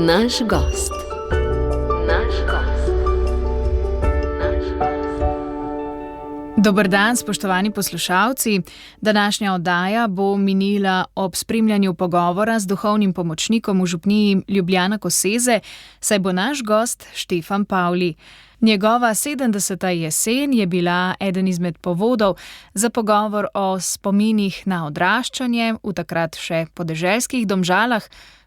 Naš gost. Dober dan, spoštovani poslušalci. Današnja oddaja bo minila ob spremljanju pogovora z duhovnim pomočnikom v župniji Ljubljana Koseze, saj bo naš gost Štefan Pavli. Njegova 70. jesen je bila eden izmed povodov za pogovor o spominih na odraščanje v takrat še podeželskih Domžalah,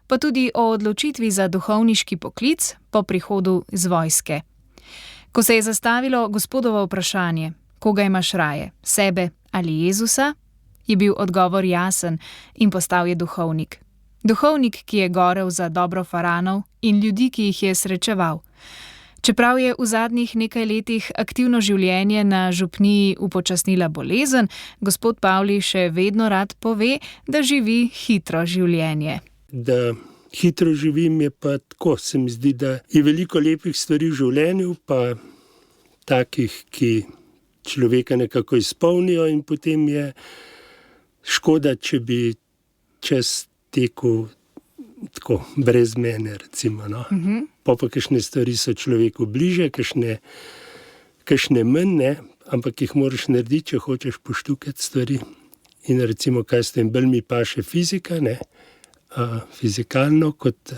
pa tudi o odločitvi za duhovniški poklic po prihodu iz vojske. Ko se je zastavilo gospodovo vprašanje, koga imaš raje, sebe ali Jezusa, je bil odgovor jasen in postal je duhovnik. Duhovnik, ki je gorel za dobro faranov in ljudi, ki jih je srečeval. Čeprav je v zadnjih nekaj letih aktivno življenje na župniji upočasnila bolezen, gospod Pavli še vedno rad pove, da živi hitro življenje. Da hitro živim je pa tako, se mi zdi, da je veliko lepih stvari v življenju, pa takih, ki človeka nekako izpolnijo, in potem je škoda, če bi čas tekel tako, brez mene, recimo. No. Pa kakšne stvari so človeku bliže, kakšne manj, ne, ampak jih moraš narediti, če hočeš poštukati stvari. In recimo, kaj s tem, bolj mi paše fizika, ne, fizikalno, kot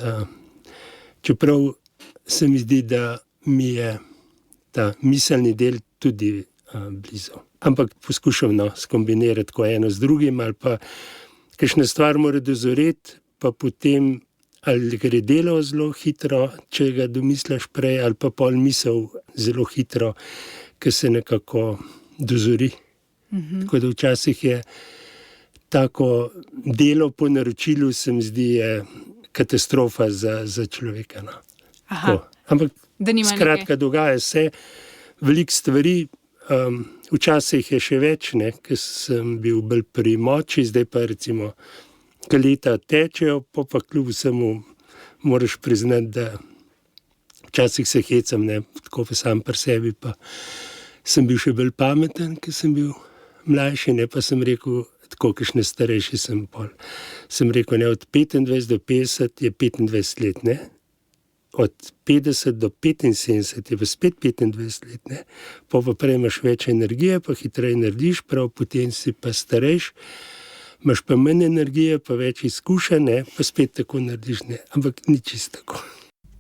čeprav se mi zdi, da mi je ta miselni del tudi blizu. Ampak poskušam skombinirati ko eno z drugim, ali pa kakšna stvar mora dozoreti, pa potem ali gre delo zelo hitro, če ga domisliš prej, ali pa pol misel zelo hitro, ki se nekako dozori. Tako da včasih je tako delo po naročilu, se mi zdi, je katastrofa za človeka. No. Ampak skratka, dogaja se veliko stvari. Včasih je še več, ker sem bil bolj pri moči, zdaj pa recimo, ko leta tečejo, pa kljub vsemu moraš priznati, da včasih se hecam, tako pa sam pri sebi, pa sem bil še bolj pameten, ker sem bil mlajši, pa sem rekel, tako kakšne starejši sem pol. Sem rekel, od 25 do 50 je 25 let, ne? Od 50 do 75 je pa spet 25 let, pa prejmaš več energije, pa hitreje narediš, prav potem si pa starejš, imaš pa manj energije, pa več izkušenj, pa spet tako narediš, ampak ni čisto tako.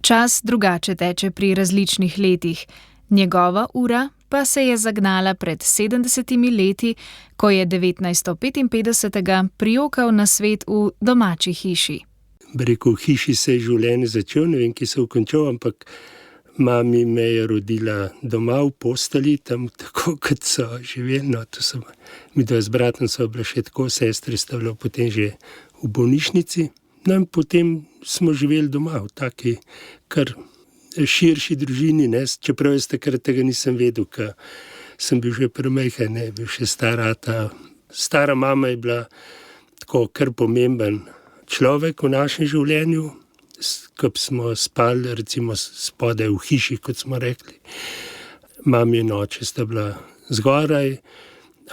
Čas drugače teče pri različnih letih. Njegova ura pa se je zagnala pred 70 leti, ko je 1955 prijokal na svet v domači hiši. Rekel, v hiši se je življenje začel, ne vem, ki se je končal, ampak mami me je rodila doma v posteli, tam tako, kot so živeli. Mi dva z bratom so bila še tako, sestre sta bila potem že v bolnišnici. No in potem smo živeli doma v taki kar širši družini, čeprav jaz takrat tega nisem vedel, ker sem bil že premajhen, bil še starata. Stara mama je bila tako kar pomemben človek v našem življenju, ko smo spali recimo spodaj v hiši, kot smo rekli. Mami in oče sta bila zgoraj,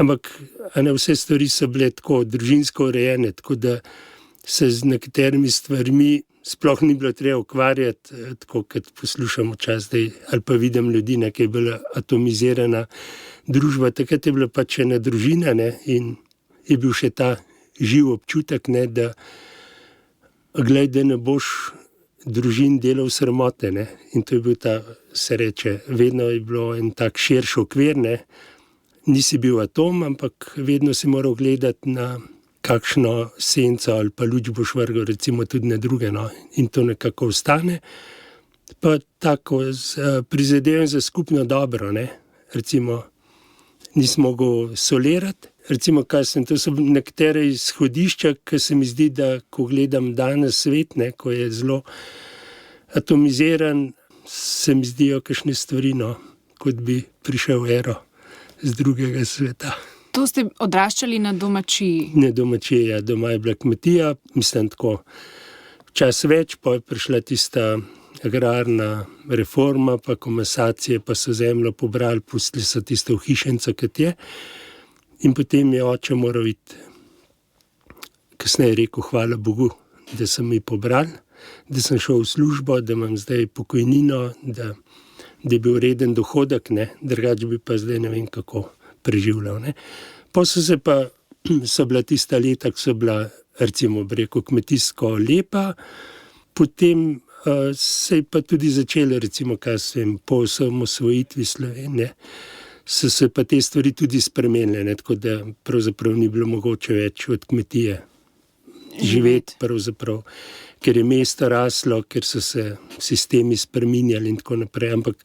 ampak vse stvari so bile tako družinsko urejene, tako da se z nekaterimi stvarmi sploh ni bilo treba ukvarjati, tako kot poslušamo čas zdaj, ali pa vidim ljudi, ki je bila atomizirana družba. Takrat je bila pač ena družina, in je bil še ta živ občutek, da glej, da ne boš družin delal sramote, in to je bil ta, se reče, vedno je bilo en tak širši okvir, nisi bil atom, ampak vedno si moral gledati na kakšno senco ali pa luč boš vrgel, recimo tudi na druge, in to nekako ostane. Pa tako prizadevam za skupno dobro, recimo nisem mogel solirati. Recimo, to so nekatere izhodišča, ki se mi zdi, da ko gledam danes svet, ko je zelo atomiziran, se mi zdijo kakšne stvari, kot bi prišel ero z drugega sveta. To ste odraščali na domačiji? Na domačiji, ja. Doma je bila kmetija, mislim tako, čas več, pa je prišla tista agrarna reforma, pa komasacije, pa so zemljo pobrali, pustili so tisto hišenco, kot je. In potem je oče moral iti, kasneje rekel, hvala Bogu, da so mi pobrali. da sem šel v službo, da imam zdaj pokojnino, da je bil reden dohodek, ne, drugače bi pa zdaj ne vem kako preživljal, ne. So bila tista leta, ki so bila, recimo, bi rekel, kmetijsko lepa, potem se je pa tudi začelo, recimo, po osamosvojitvi Slovenije, so se pa te stvari tudi spremenile, ne, tako da pravzaprav ni bilo mogoče več od kmetije živeti, pravzaprav, ker je mesto raslo, ker so se sistemi spreminjali in tako naprej, ampak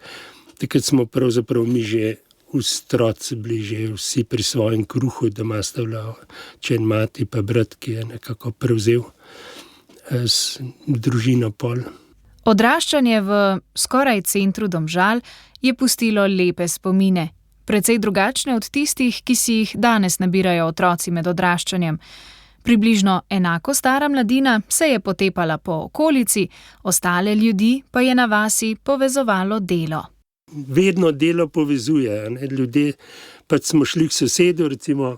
takrat smo pravzaprav mi že otroci bili že vsi pri svojem kruhu, doma sta bila oče in mati pa brat, ki je nekako prevzel družino pol. Odraščanje v skoraj centru Domžal je pustilo lepe spomine, precej drugačne od tistih, ki si jih danes nabirajo otroci med odraščanjem. Približno enako stara mladina se je potepala po okolici, ostale ljudi pa je na vasi povezovalo delo. Vedno delo povezuje, ne? Ljudje, pač smo šli k sosedu, recimo,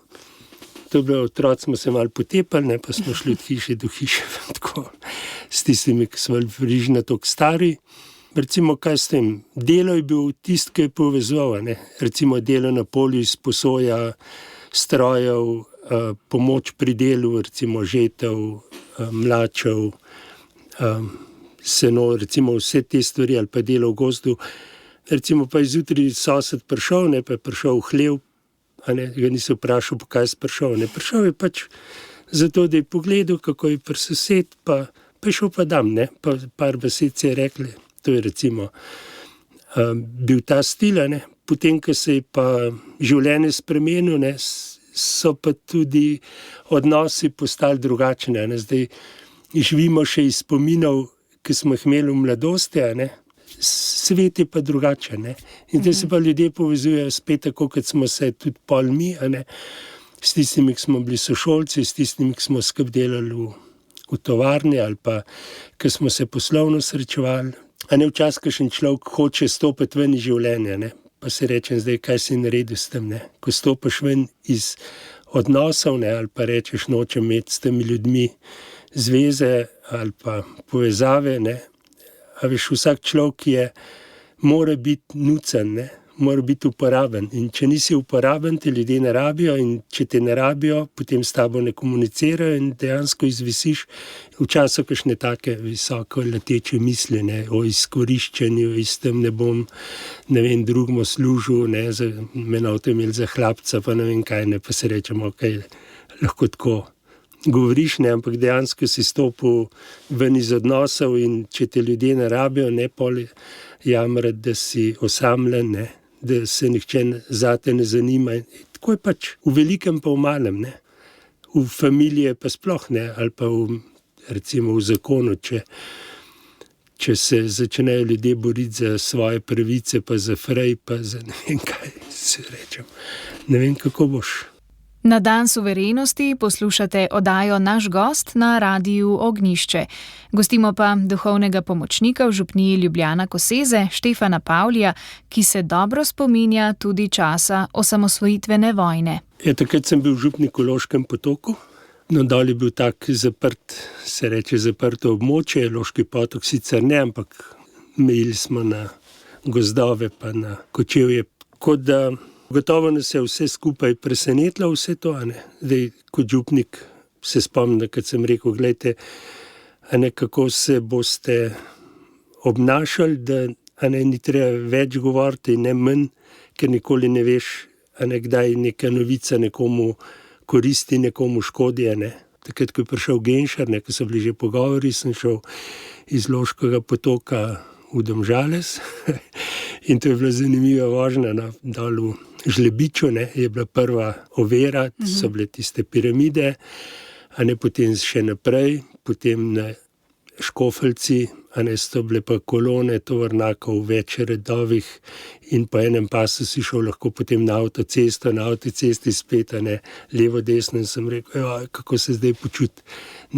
to je bilo otroci, smo se malo potepali, ne? Pa smo šli od hiše do hiše, tako, s tistimi, ki so približno toliko stari. Recimo, kaj s tem, delo je bil tisto, ki je povezoval, ne? Recimo delo na polju, sposoja strojev, pomoč pri delu, recimo žetev, mlačev, seno, recimo vse te stvari, ali pa delo v gozdu. Recimo pa je zjutraj sosed prišel, ne, pa je prišel v hlev, a ne, ga niso vprašal, po kaj je prišel, ne, prišel je pač zato, da je pogledal, kako je pri sosed, pa je šel pa dam, ne, pa par besed si je rekli, to je recimo bil ta stil, ne, potem, ko se je pa življenje spremenilo, ne, so pa tudi odnosi postali drugačne, ne, zdaj živimo še iz spominov, ki smo jih imeli v mladosti, a ne, svet je pa drugačen, ne. In da se pa ljudje povezujejo spet tako, kot smo se tudi pol mi, a ne, s tistimi, ki smo bili sošolci, s tistimi, ki smo skupaj delali v tovarni ali pa, ki smo se poslovno srečevali. A ne, včasih kakšen človek hoče stopiti ven iz življenja, ne, pa se rečem zdaj, kaj si naredil s tem, ne. Ko stopiš ven iz odnosov, ne, ali pa rečeš, nočem imeti s temi ljudmi zveze ali pa povezave, ne. A veš, vsak človek mora biti nucen, ne, mora biti uporaben. In če nisi uporaben, te ljudje ne rabijo, in če te ne rabijo, potem s tabo ne komunicirajo in dejansko izvisiš včasih kakšne take visoko leteče misli, ne, o izkoriščanju, iz tem ne bom, ne vem, drugemu služil, ne, me noto imeli za hlapca, pa ne vem kaj, ne, pa se rečemo, kaj lahko tako govoriš, ne, ampak dejansko si stopil ven iz odnosov in če te ljudje ne rabijo, ne pol jamrati, da si osamljen, ne, da se nihče zate ne zanima. Tako je pač v velikem pa v malem, ne. V familiji pa sploh ne, ali pa recimo v zakonu, če se začnejo ljudje boriti za svoje pravice, pa za frej, pa za ne vem kaj, se rečem. Ne vem, kako boš. Na dan suverenosti poslušate oddajo Naš gost na Radiu Ognjišče. Gostimo pa duhovnega pomočnika v župniji Ljubljana Koseze, Štefana Pavlija, ki se dobro spominja tudi časa osamosvojitvene vojne. Ja, takrat sem bil v župniku Loškem potoku. No, dol je bil tak zaprt, se reče zaprto območje, Loški potok sicer ne, ampak mejili smo na gozdove pa na kočevje, kot da gotovo nas je vse skupaj presenetilo, vse to, a ne. Zdaj, kot župnik se spomnim, kad sem rekel, glejte, a ne, kako se boste obnašali, da, a ne, ni treba več govoriti, ne manj, ker nikoli ne veš, a ne, kdaj neka novica nekomu koristi, nekomu škodi, a ne. Takrat, ko je prišel Genšar, ne, ko so bili že pogovori, sem šel iz Loškega potoka v Domžales in to je bila zanimiva vožnja, no, dol v Žlebiču, ne, je bila prva ovira, so bile tiste piramide, a ne, potem še naprej, potem na Škofeljci, a ne, so bile pa kolone tovornjakov v več redovih in po enem pasu si šel lahko potem na avtocesto, na avtocesti spet, a ne, levo, desno, in sem rekel, kako se zdaj počuti,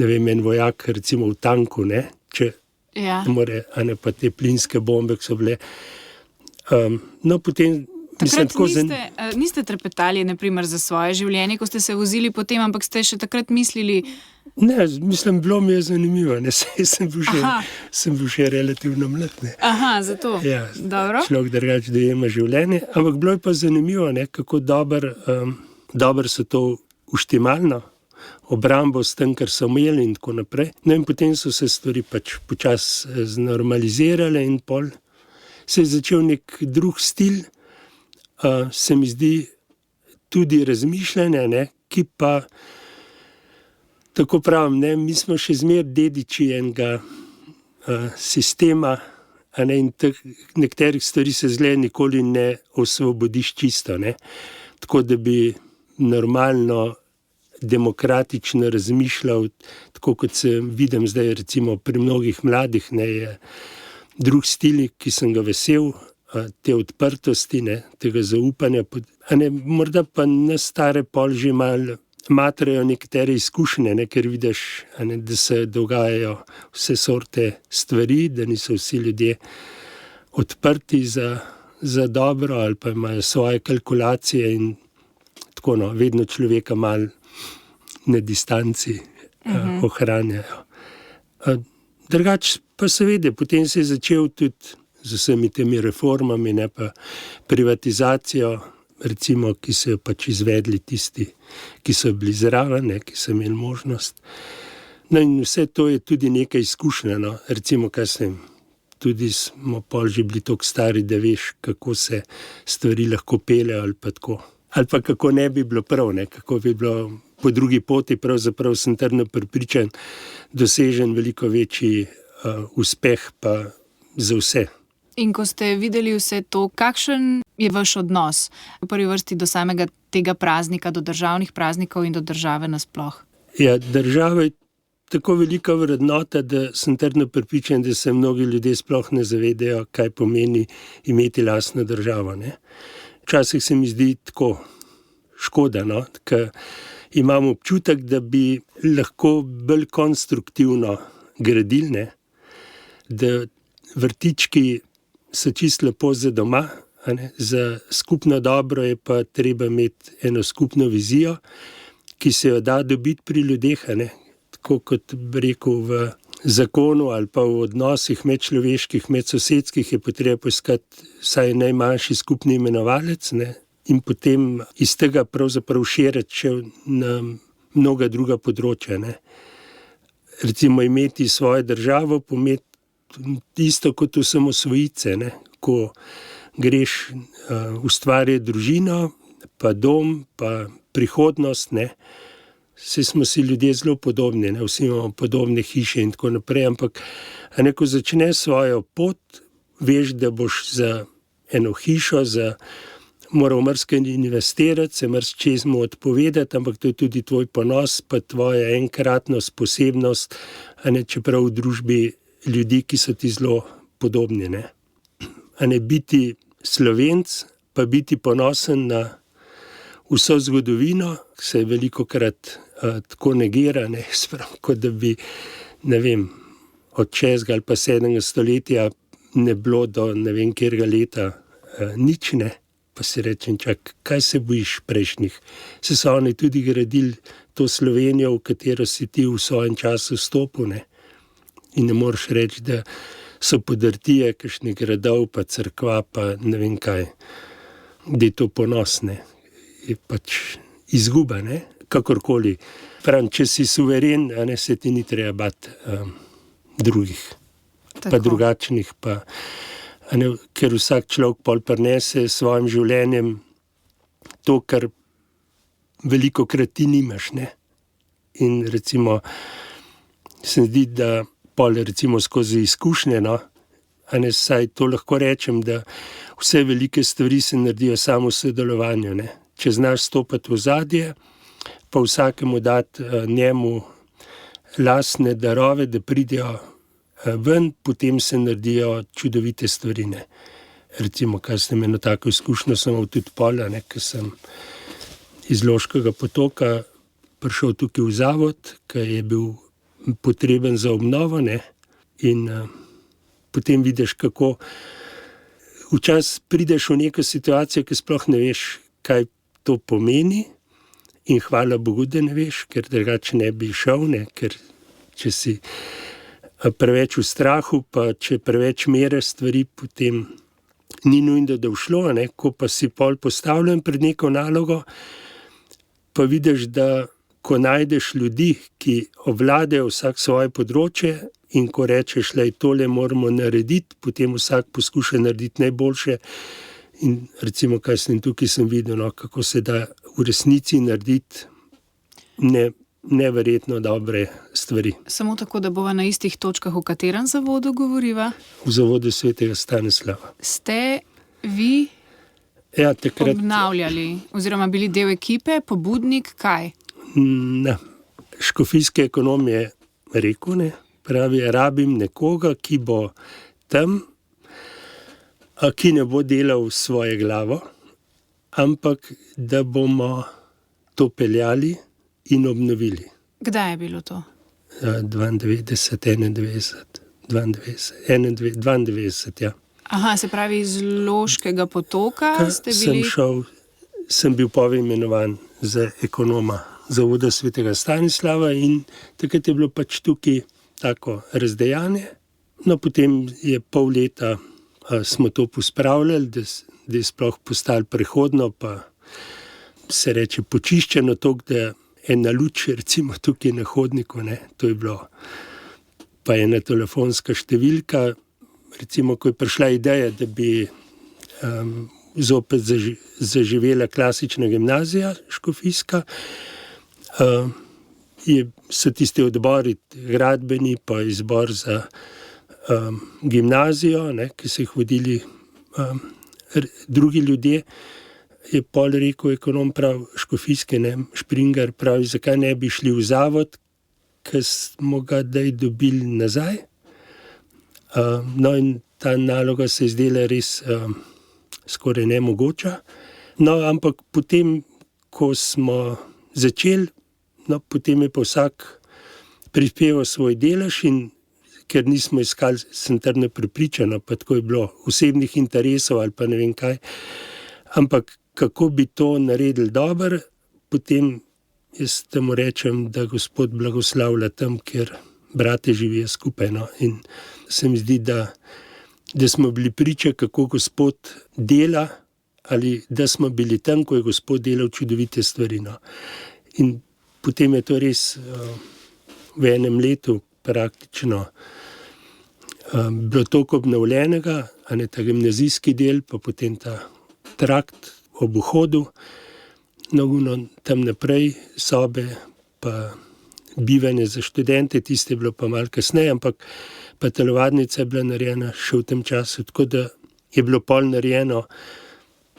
ne vem, en vojak, recimo v tanku, ne, če more, a ne, pa te plinske bombe, ki so bile. No, potem Takrat niste trepetali, na primer, za svoje življenje, ko ste se vozili potem, ampak ste še takrat mislili... Ne, mislim, bilo mi je zanimivo, ne, sem bil še relativno mlad, ne. Aha, zato. Ja, Dobro. človek drugače dojema življenje, ampak bilo je pa zanimivo, ne, kako dobro so to uštimalno, obrambo s tem, kar so imeli in tako naprej. No in potem so se stvari pač počasi znormalizirale in pol se je začel nek drug stil, se mi zdi tudi razmišljanja, ne, ki pa, tako pravim, ne, mi smo še zmeraj dediči enega sistema, a ne, in nekaterih stvari se zgleda nikoli ne osvobodiš čisto, ne. Tako da bi normalno demokratično razmišljal, tako kot se vidim zdaj recimo pri mnogih mladih, ne, je drug stil, ki sem ga vesel, te odprtosti, ne, tega zaupanja, a ne, morda pa nas stare pol že malo matrajo nekatere izkušnje, ne, ker vidiš, a ne, da se dogajajo vse sorte stvari, da niso vsi ljudje odprti za dobro ali pa imajo svoje kalkulacije in tako, no, vedno človeka malo na distanci ohranjajo. Drugače pa seveda, potem se je začel tudi z vsemi temi reformami, ne, pa privatizacijo, recimo, ki so jo pač izvedli tisti, ki so bili zraven, ne, ki so imeli možnost. No in vse to je tudi nekaj izkušnja, no, recimo, kaj sem, tudi smo pol že bili toliko stari, da veš, kako se stvari lahko peljejo ali pa tako. Ali pa kako ne bi bilo prav, ne, kako bi bilo po drugi poti, pravzaprav sem trdno prepričan, dosežen veliko večji uspeh pa za vse. In ko ste videli vse to, kakšen je vaš odnos v prvi vrsti do samega tega praznika, do državnih praznikov in do države nasploh? Ja, država je tako velika vrednota, da sem trdno prepričan, da se mnogi ljudje sploh ne zavedajo, kaj pomeni imeti lastno državo, ne. Včasih se mi zdi tako škoda, no, ker imam občutek, da bi lahko bolj konstruktivno gradili, ne, da vrtički so čisto lepo za doma, a ne, za skupno dobro je pa treba imeti eno skupno vizijo, ki se jo da dobiti pri ljudeh, a ne, tako kot bi rekel v zakonu ali pa v odnosih medčloveških, medsosedskih je potreba poiskati vsaj najmanjši skupni imenovalec, ne, in potem iz tega pravzaprav širiti še na mnoga druga področja, ne. Recimo imeti svojo državo pomeni isto kot osamosvojice, ne, ko greš ustvarjati družino, pa dom, pa prihodnost, ne. Saj smo si ljudje zelo podobni, ne, vsi imamo podobne hiše in tako naprej, ampak a ne, ko začneš svojo pot, veš, da boš za eno hišo, moral marsikaj investirati, se marsičemu odpovedati, ampak to je tudi tvoj ponos, pa tvoja enkratnost, posebnost, a ne, čeprav v družbi ljudi, ki so ti zelo podobni, ne. A ne, biti Slovenc, pa biti ponosen na vso zgodovino, se velikokrat tako negira, ne, sprav, kot da bi, ne vem, od 6. ali pa 7. stoletja ne bilo do ne vem katerega leta nič, ne. Pa si rečem, čak, kaj se bojiš prejšnjih? Se so oni tudi gradili to Slovenijo, v katero si ti v svojem času vstopil, ne. In ne moreš reči, da so podrtije kakšnih gradov, pa cerkva, pa ne vem kaj. Da je to ponos, ne. Je pač izguba, ne. Kakorkoli. Pravim, če si suveren, a ne, se ti ni treba bati drugih. Tako. Pa drugačnih, pa a ne, ker vsak človek pol prinese s svojim življenjem to, kar velikokrat ti nimaš, ne. In recimo se zdi, da pol recimo skozi izkušnje, no, a ne, saj to lahko rečem, da vse velike stvari se naredijo samo v sodelovanju, ne. Če znaš stopiti v ozadje, pa vsakemu dati njemu lastne darove, da pridejo ven, potem se naredijo čudovite stvari, ne. Recimo, kaj sem eno tako izkušnjo, sem imel tudi pol, ne, ko sem iz Loškega potoka prišel tukaj v zavod, ki je bil potreben za obnovo, ne, in potem vidiš, kako včasih prideš v neko situacijo, ki sploh ne veš, kaj to pomeni, in hvala Bogu, da ne veš, ker drugače ne bi šel, ne? Ker če si preveč v strahu, pa če preveč meriš stvari, potem ni nujno, da bo šlo, ne? Ko pa si pol postavljen pred neko nalogo, pa vidiš, da ko najdeš ljudi, ki obvladajo vsak svoje področje, in ko rečeš, da tole moramo narediti, potem vsak poskuša narediti najboljše. In recimo, kaj sem videl, kako se da v resnici narediti neverjetno dobre stvari. Samo tako, da bova na istih točkah, v katerem zavodu govoriva? V zavodu Svetega Stanislava. Ste vi obnavljali, oziroma bili del ekipe, pobudnik, kaj? Škofijski ekonom je rekel, pravi, rabim nekoga, ki bo tam, ki ne bo delal svoje glavo, ampak da bomo to peljali in obnovili. Kdaj je bilo to? 92, ja. Aha, se pravi iz Loškega potoka ste bili? Sem bil poimenovan za ekonoma zavoda Svetega Stanislava in takrat je bilo pač tukaj tako razdejanje. No, potem je pol leta smo to pospravljali, da je sploh postalo prehodno, pa se reče počiščeno toliko, da ena luč, recimo tukaj na hodniku, to je bilo pa ena telefonska številka, recimo, ko je prišla ideja, da bi zopet zaživela klasična gimnazija škofijska, so tisti odbori gradbeni, pa izbor za gimnazijo, ki so jih vodili drugi ljudje, je pol rekel ekonom prav škofijske, Špringar pravi, zakaj ne bi šli v zavod, ki smo ga daj dobili nazaj. No, in ta naloga se je zdela res skoraj nemogoča. No, ampak potem, ko smo začeli, potem je pa vsak prispeval svoj delež in ker nismo iskali, sem trdno prepričan, pa tako je bilo, osebnih interesov ali pa ne vem kaj, ampak kako bi to naredili dobro, potem jaz temu rečem, da Gospod blagoslavlja tam, kjer brate živijo skupaj. In se mi zdi, da smo bili priče, kako Gospod dela, ali da smo bili tam, ko je Gospod delal čudovite stvari. In potem je to res v enem letu praktično bilo toliko obnovljenega, ta gimnazijski del, pa potem ta trakt ob vhodu, tam naprej sobe, pa bivanje za študente, tiste je bilo pa malo kasneje, ampak pa telovadnica je bila narejena še v tem času, tako da je bilo pol narejeno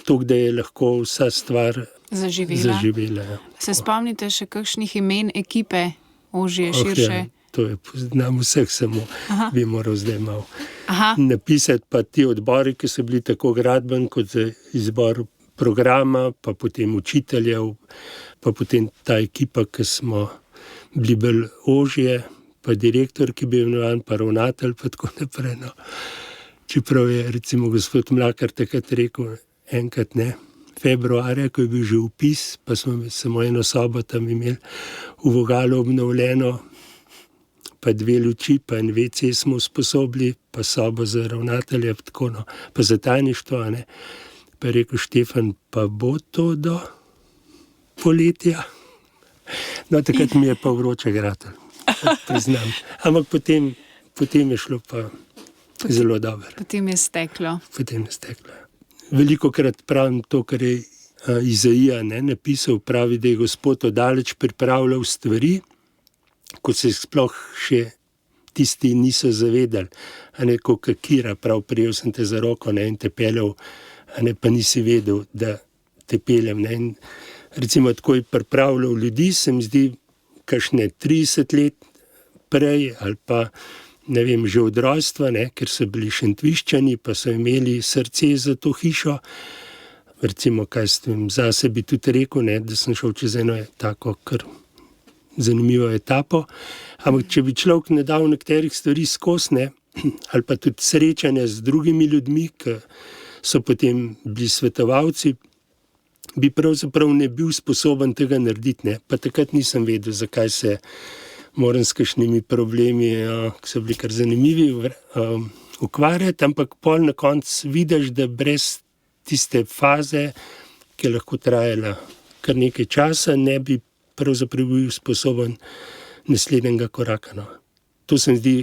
toliko, da je lahko vsa stvar zaživela. Ja. Se spomnite še kakšnih imen ekipe, ožje, širše? Ja, to je poznam vseh, samo bi moral zdaj malo napisati, pa ti odbori, ki so bili tako gradben, kot za izbor programa, pa potem učiteljev, pa potem ta ekipa, ki smo bili bolj ožje, pa direktor, ki bi imenovan, pa ravnatelj, pa tako naprej. Čeprav je recimo gospod Mlakar takrat rekel, enkrat februarja, ko je bil že vpis, pa smo samo eno sobo tam imeli v vogalu obnovljeno, pa 2 luči, pa en WC smo usposobili, pa sobo za ravnatelja, pa za tajništvo, Pa je rekel Štefan, pa bo to do poletja? No, takrat mi je pa vroče gratel, priznam. Ampak potem je šlo pa zelo dobro. Potem je steklo. Velikokrat pravim to, kar je Izaija napisal, pravi, da je Gospod oddaleč pripravljal stvari, ko se sploh še tisti niso zavedali. Ko Kira prav prijel sem te za roko in te peljal, pa nisi vedel, da te peljem. In recimo tako je pripravljal ljudi, se mi zdi, kakšne 30 let prej ali pa ne vem, že od rojstva, ker so bili Šentviščani, pa so imeli srce za to hišo. Recimo, zase bi tudi rekel, da sem šel čez eno tako kar zanimivo etapo, ampak če bi človek ne dal nekaterih stvari skozi, ali pa tudi srečanja z drugimi ljudmi, ki so potem bili svetovalci, bi pravzaprav ne bil sposoben tega narediti, ne. Pa takrat nisem vedel, zakaj se moram s kakšnimi problemi, ki so bili kar zanimivi, ukvarjati, ampak pol na koncu vidiš, da brez tiste faze, ki je lahko trajala kar nekaj časa, ne bi pravzaprav bil sposoben naslednjega koraka, no. To se mi zdi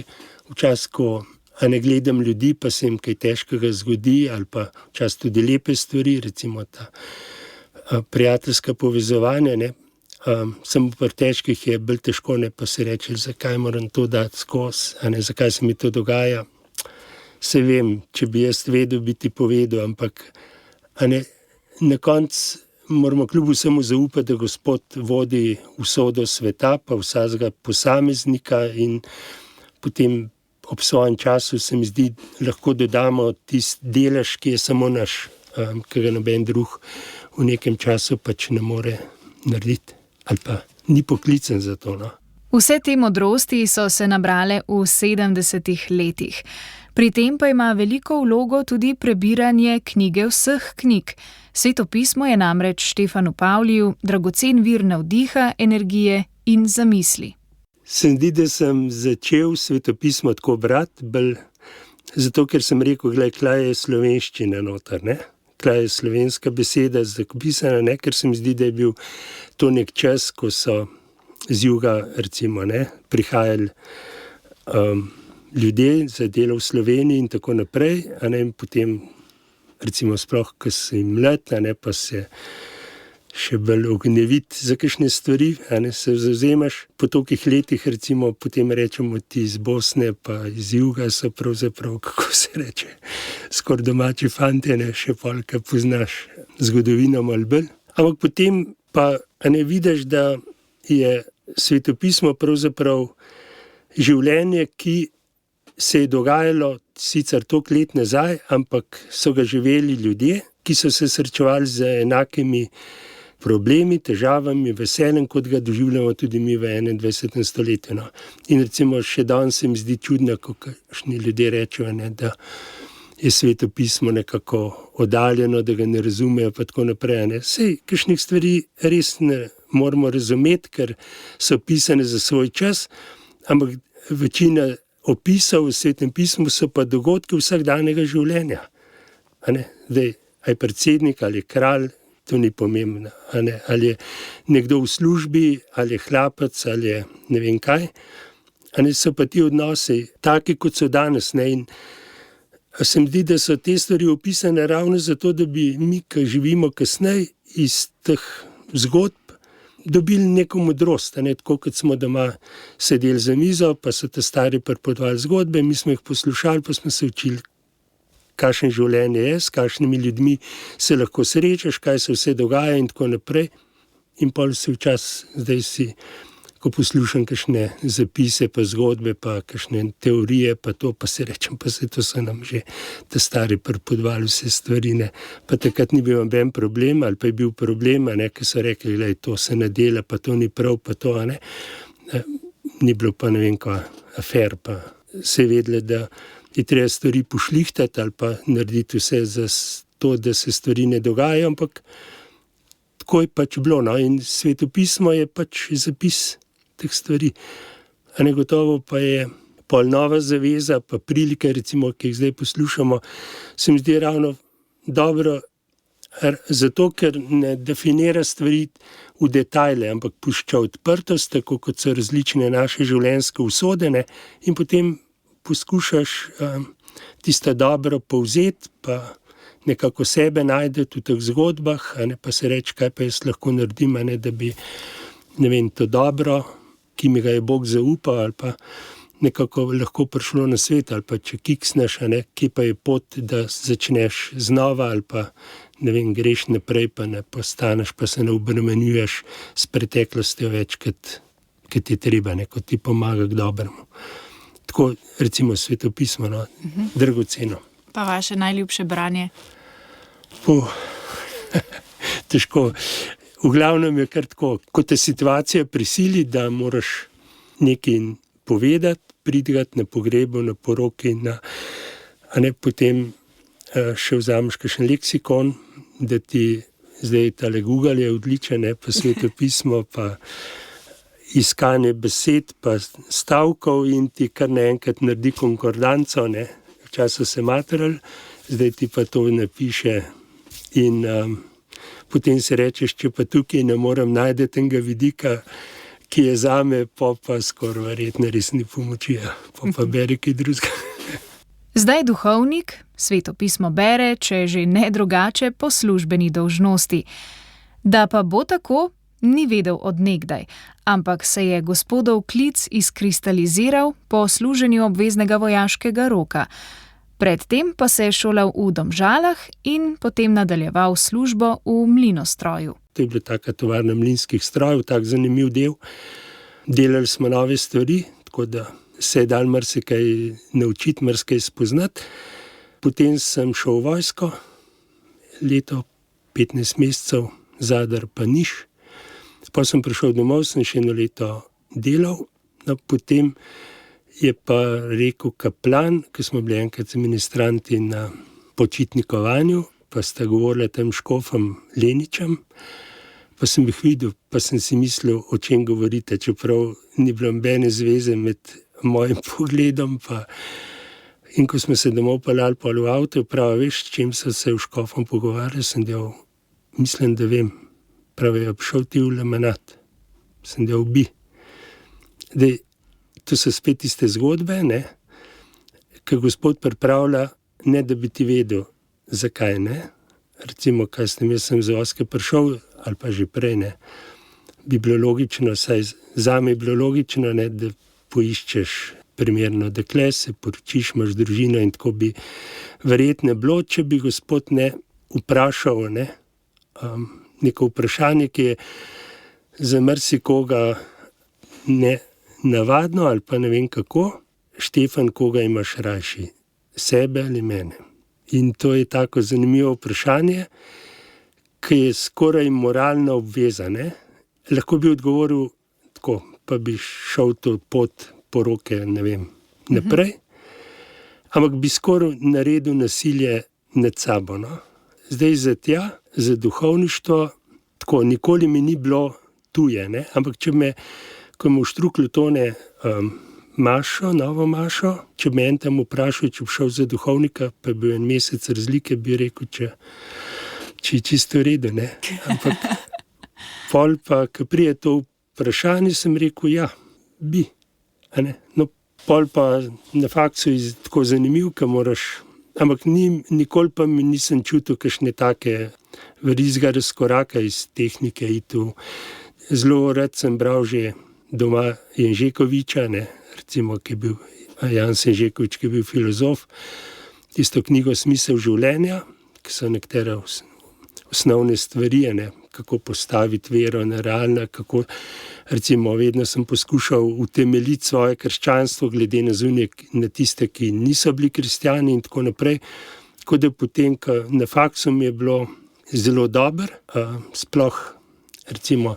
včasih, ko ne gledam ljudi, pa se jim kaj težkega zgodi, ali pa včasih tudi lepe stvari, recimo ta prijateljska povezovanja, ne. Samo pri težkih je bolj težko, ne, pa se reče, zakaj moram to dati skozi, zakaj se mi to dogaja. Saj vem, če bi jaz vedel, bi ti povedal, ampak na koncu moramo kljub vsemu zaupati, da Gospod vodi usodo sveta, pa vsakega posameznika, in potem ob svojem času, se mi zdi, lahko dodamo tisti delež, ki je samo naš, ki ga noben drug v nekem času pač ne more narediti. Ali pa ni poklican za to, no. Vse te modrosti so se nabrale v 70 letih. Pri tem pa ima veliko vlogo tudi prebiranje knjige vseh knjig. Sveto pismo je namreč Štefanu Pavliju dragocen vir navdiha, energije in zamisli. Se mi zdi, da sem začel Sveto pismo tako brati, bolj zato, ker sem rekel, kaj je slovenščina noter, ne. Kaj je slovenska beseda zapisana, ne, ker se mi zdi, da je bil to nek čas, ko so z juga, recimo, ne, prihajali ljudje za delo v Sloveniji in tako naprej, in potem, recimo sploh, ko si mlad, pa se še bolj ognjeviti za kakšne stvari, se zavzemaš. Po tolikih letih, recimo, potem rečemo ti iz Bosne, pa iz juga so pravzaprav, kako se reče, skoraj domači fantje, še pol, ki poznaš zgodovino malo bolj. Ampak potem pa vidiš, da je Sveto pismo pravzaprav življenje, ki se je dogajalo sicer toliko let nazaj, ampak so ga živeli ljudje, ki so se srečevali z enakimi problemi, težavami, veseljem, kot ga doživljamo tudi mi v 21. stoletju, no. In recimo še danes se mi zdi čudno, ko kakšni ljudje rečejo, da je Sveto pismo nekako oddaljeno, da ga ne razumejo, pa tako naprej, Sej, kakšnih stvari res ne moramo razumeti, ker so pisane za svoj čas, ampak večina opisov v Svetem pismu so pa dogodki vsakdanjega življenja. Zdaj, ali je predsednik, ali je kralj, to ni pomembno, ali je nekdo v službi, ali je hlapec, ali je ne vem kaj. So pa ti odnosi taki, kot so danes, in se mi zdi, da so te stvari opisane ravno zato, da bi mi, ki živimo kasneje, iz teh zgodb dobili neko modrost, tako kot smo doma sedeli za mizo, pa so te stari pripovedovali zgodbe, mi smo jih poslušali, pa smo se učili, kakšno življenje je, s kakšnimi ljudmi se lahko srečaš, kaj se vse dogaja in tako naprej. In pol si včasih, zdaj si, ko poslušam kakšne zapise, pa zgodbe, pa kakšne teorije, pa to, pa se rečem, pa se to so nam že te stari pripovedovali vse stvari, Pa takrat ni bil noben problem, ali pa je bil problem, ki so rekli, glej, to se ne dela, pa to ni prav, pa to, Ni bilo pa ne vem kaj afer, pa se je vedelo, da je treba stvari pošlihtati ali pa narediti vse za to, da se stvari ne dogajajo, ampak tako je pač bilo, in Sveto pismo je pač zapis teh stvari. Gotovo pa je pol nova zaveza, pa prilike, recimo, ki jih zdaj poslušamo, se mi zdi ravno dobro, zato ker ne definira stvari v detajle, ampak pušča odprtost, tako kot so različne naše življenjske usode, in potem poskušaš tisto dobro povzeti, pa nekako sebe najti v teh zgodbah, pa se reči, kaj pa jaz lahko naredim, da bi, ne vem, to dobro, ki mi ga je Bog zaupal, ali pa nekako lahko prišlo na svet, ali pa če kiksneš, kje pa je pot, da začneš znova, ali pa, ne vem, greš naprej, pa ne postaneš, pa se ne obremenjuješ s preteklostjo več, kot ti je treba, kot ti pomaga k dobremu. Tako, recimo, Sveto pismo, dragoceno. Pa vaše najljubše branje? Težko. V glavnem je kar tako, ko te situacija prisili, da moraš nekaj povedati, pridigati na pogrebu, na poroki, potem še vzameš kakšen leksikon, da ti zdaj tale Google je odličen, pa svetopismo, pa iskanje besed, pa stavkov in ti kar naenkrat naredi konkordanco, ne. Včasih se matrali, zdaj ti pa to napiše in potem si rečeš, če pa tukaj ne morem najti tega vidika, ki je zame, pa skoraj verjetno res ni pomoči, pa beri kaj drugega. Zdaj duhovnik svetopismo bere, če že ne drugače, po službeni dolžnosti. Da pa bo tako, ni vedel od nekdaj, ampak se je gospodov klic izkristaliziral po služenju obveznega vojaškega roka. Predtem pa se je šolal v Domžalah in potem nadaljeval službo v mlinostroju. To je bila taka tovarna mlinskih strojev, tak zanimiv del. Delali smo nove stvari, tako da se je dal marsikaj naučiti, marsikaj spoznati. Potem sem šel v vojsko, leto 15 mesecev, Zadar pa Niš. Pa sem prišel domov, sem še eno leto delal, potem je pa rekel kaplan, ko smo bili enkrat ministranti na počitnikovanju, pa sta govorila tem škofom Leničem, pa sem jih videl, pa sem si mislil, o čem govorite, čeprav ni bilo nobene zveze med mojim pogledom. In ko smo se domov peljali v avto, pravi, veš, s čim so se v škofom pogovarjali, sem del, mislim, da vem. Pravi, šel ti v Lemenat. Sem del, bi. To so spet tiste zgodbe, ne, ki Gospod pripravlja, ne da bi ti vedel, zakaj ne. Recimo, kaj sem z vojske prišel, ali pa že prej, ne, bi bilo logično, saj zame je bilo logično, ne, da poiščeš primerno dekle, se poročiš, imaš družino in tako bi verjetno bilo, če bi Gospod ne vprašal, ne, neko vprašanje, ki je za marsikoga ne navadno ali pa ne vem kako, Štefan, koga imaš rajši, sebe ali mene? In to je tako zanimivo vprašanje, ki je skoraj moralna obveza, ne. Lahko bi odgovoril tako, pa bi šel to pot poroke, ne vem, naprej, ampak bi skoraj naredil nasilje nad sabo, no. Zdaj za tja, za duhovništvo, tako, nikoli mi ni bilo tuje, ne, ampak če me, ko mu v Štruklu tone Mašo, novo Mašo, če me en tam vprašal, če bi šel za duhovnika, pa bi bil en mesec razlike, bi rekel, če je čisto v redu, ne. Ampak pol pa, ko prije to vprašanje, sem rekel, ja, bi, a ne. No, pol pa na faksu je tako zanimiv, ko moraš, ampak nikoli pa mi nisem čutil kakšne take verizga razkoraka iz tehnike itu. Zelo rad sem bral že doma Jenžekoviča, ne, recimo, ki je bil Jan Senžekovič, ki je bil filozof, tisto knjigo Smisel življenja, ki so nekatere osnovne stvari, ne, kako postaviti vero na realna, kako, recimo, vedno sem poskušal utemeljiti svoje krščanstvo glede na zunaj, na tiste, ki niso bili kristjani in tako naprej. Tako da potem, ko na faksu mi je bilo zelo dobro, sploh, recimo,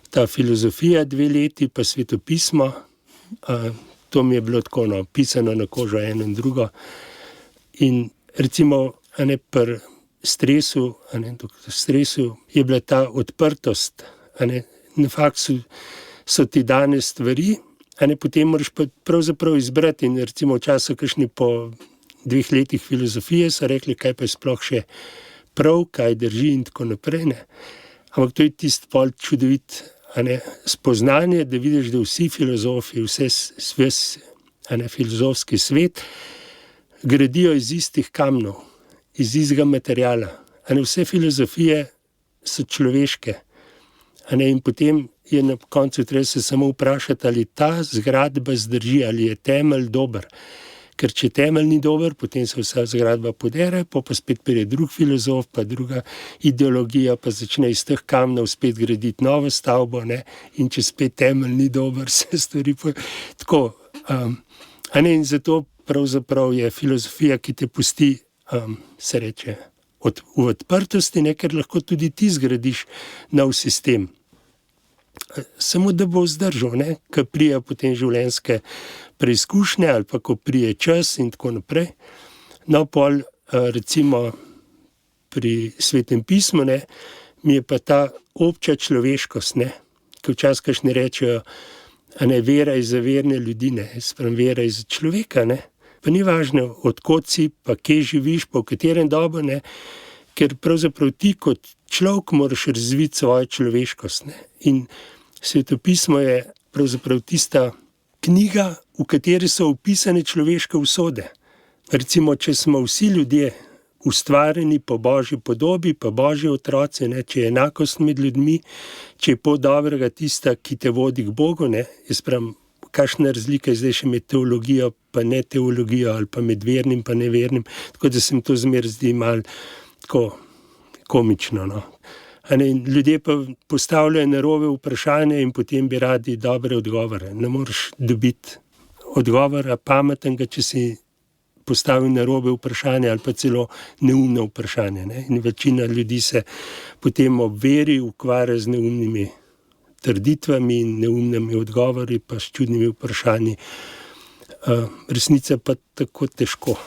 ta filozofija 2 leti, pa svetopismo, to mi je bilo tako, no, pisano na kožo eno in drugo. In recimo, pri stresu, je bila ta odprtost, na faksu so ti dane stvari, potem moraš pa pravzaprav izbrati in recimo včasih kakšni po 2 letih filozofije so rekli, kaj pa je sploh še prav, kaj drži in tako naprej, ne. Ampak to je tisto pol čudovit, spoznanje, da vidiš, da vsi filozofi, filozofski svet gradijo iz istih kamnov, iz istega materiala. Vse filozofije so človeške. In potem je na koncu treba se samo vprašati, ali ta zgradba zdrži, ali je temelj dober. Ker če temelj ni dober, potem se vsa zgradba podere, pa spet pride drug filozof, pa druga ideologija, pa začne iz teh kamnov spet graditi novo stavbo, ne? In če spet temelj ni dober, se stvari tako. In zato pravzaprav je filozofija, ki te pusti, se reče, v odprtosti, ne? Ker lahko tudi ti zgradiš nov sistem. Samo da bo vzdržal, ne? Ko prije potem življenjske preizkušnje ali pa ko prije čas in tako naprej. No, pol recimo pri Svetem pismu, ne, mi je pa ta obča človeškost, ne, ki včasih kakšni rečejo, a ne, vera je za verne ljudi, ne, sprem vera je za človeka, ne. Pa ni važno, od kod si, pa kje živiš, pa v katerem dobu, ne, ker pravzaprav ti kot človek moraš razviti svojo človeškost, ne. In Svetopismo je pravzaprav tista knjiga, v kateri so opisane človeške usode. Recimo, če smo vsi ljudje ustvarjeni po Božji podobi, pa Božji otroci, ne, če je enakost med ljudmi, če je pot dobrega tista, ki te vodi k Bogu, ne, jaz pravim, kakšna razlika je zdaj še med teologijo pa ne teologijo, ali pa med vernim pa nevernim, tako da se mi to zmeraj zdi malo tako komično, no. A ne, ljudje pa postavljajo narobe vprašanja in potem bi radi dobre odgovore. Ne moreš dobiti odgovora pametnega, če si postavil narobe vprašanje ali pa celo neumno vprašanje, ne. In večina ljudi se potem ob veri ukvarja z neumnimi trditvami in neumnimi odgovori pa s čudnimi vprašanji. Resnica pa tako težko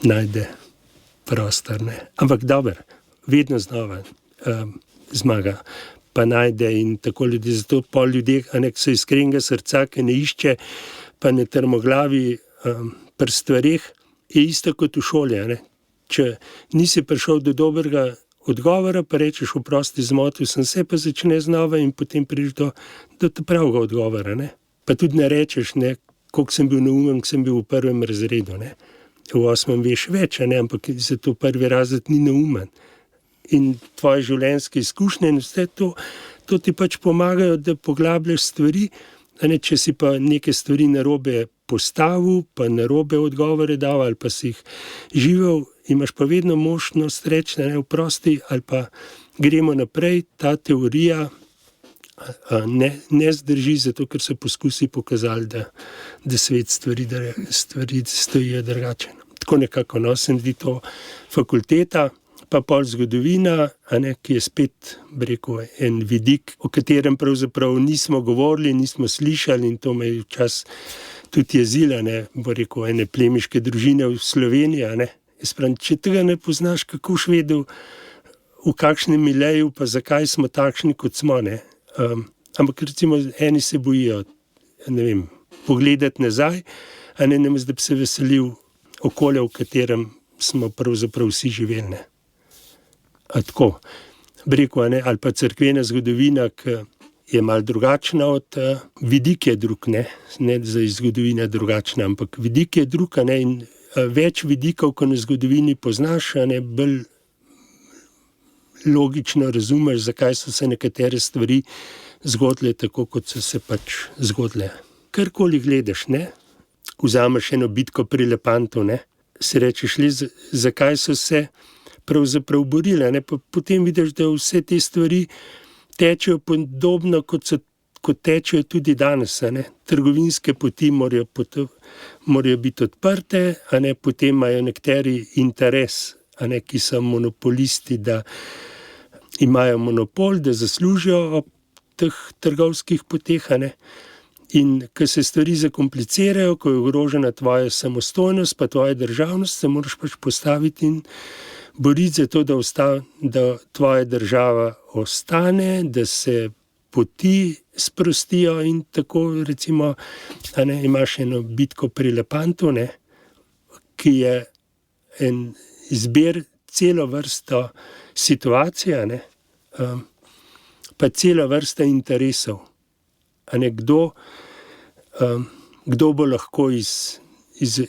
najde prostor, ne. Ampak dobro, vedno znova zmaga pa najde in tako ljudi, zato pol ljudje, a ne, so iskrenega srca, ki ne išče, pa ne trmoglavi pri stvareh, je isto kot v šoli, a ne. Če nisi prišel do dobrega odgovora, pa rečeš, oprosti, zmotil sem se, pa začne znova in potem prideš do pravega odgovora, ne. Pa tudi ne rečeš, ne, koliko sem bil neumen, ko sem bil v 1. razredu, ne. V 8. veš več, a ne, ampak zato 1. razred ni neumen. In tvoje življenjske izkušnje in vse to ti pač pomagajo, da poglabljaš stvari, a ne, če si pa neke stvari narobe postavil, pa narobe odgovore dal, ali pa si jih živel, imaš pa vedno možnost reči, ne, oprosti, ali pa gremo naprej, ta teorija ne zdrži, zato ker so poskusi pokazali, da svet stvari stojijo drugače. Tako nekako, no, se mi zdi to fakulteta, pa pol zgodovina, a ne, ki je spet, bi rekel, en vidik, o katerem pravzaprav nismo govorili, nismo slišali in to me je včasih tudi jezila, ne, bo rekel, ene plemiške družine v Sloveniji, a ne. Jaz pravim, če tega ne poznaš, kako boš vedel, v kakšnem mileju, pa zakaj smo takšni, kot smo, ne. Ampak recimo eni se bojijo, ne vem, pogledati nazaj, a ne, namesto da bi se veselil okolja, v katerem smo pravzaprav vsi živeli, ne. Tako, bi rekel, ne, ali pa cerkvena zgodovina, ki je malo drugačna od vidik je drug, ne za zgodovina drugačna, ampak vidik je drug, a ne, in več vidikov, ko na zgodovini poznaš, a ne, bolj logično razumeš, zakaj so se nekatere stvari zgodile tako, kot so se pač zgodile. Karkoli gledaš, ne, vzameš eno bitko pri Lepantu, ne, si rečeš, zakaj so se pravzaprav borile, ne, pa potem vidiš, da vse te stvari tečejo podobno, kot tečejo tudi danes, a ne. Trgovinske poti morajo biti odprte, a ne, potem imajo nekateri interes, a ne, ki so monopolisti, da imajo monopol, da zaslužijo ob teh trgovskih poteh, a ne. In ko se stvari zakomplicirajo, ko je ogrožena tvoja samostojnost, pa tvoja državnost, se moraš pač postaviti in boriti za to, da tvoja država ostane, da se poti sprostijo in tako, recimo, a ne, imaš eno bitko pri Lepantu, ne, ki je en zbir celo vrsto situacij, a ne, pa celo vrsta interesov. A ne, kdo bo lahko iz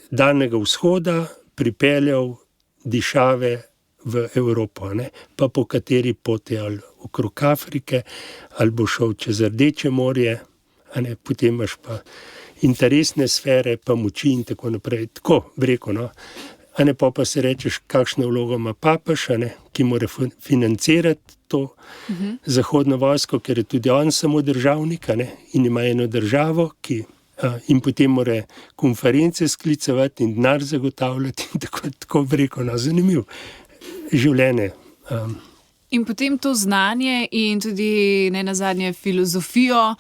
Daljnega vzhoda pripeljal dišave v Evropo, ne, pa po kateri poti, ali okrog Afrike, ali bo šel čez Rdeče morje, a ne, potem imaš pa interesne sfere, pa moči in tako naprej. Tako, bi rekel, no. A ne, pa se rečeš, kakšno vlogo ima papež, a ne, ki mora financirati to zahodno vojsko, ker je tudi on samo državnik, a ne, in ima eno državo, in potem mora konference sklicevati in denar zagotavljati in tako, bi rekel, no, zanimiv življenje. In potem to znanje in tudi nenazadnje filozofijo,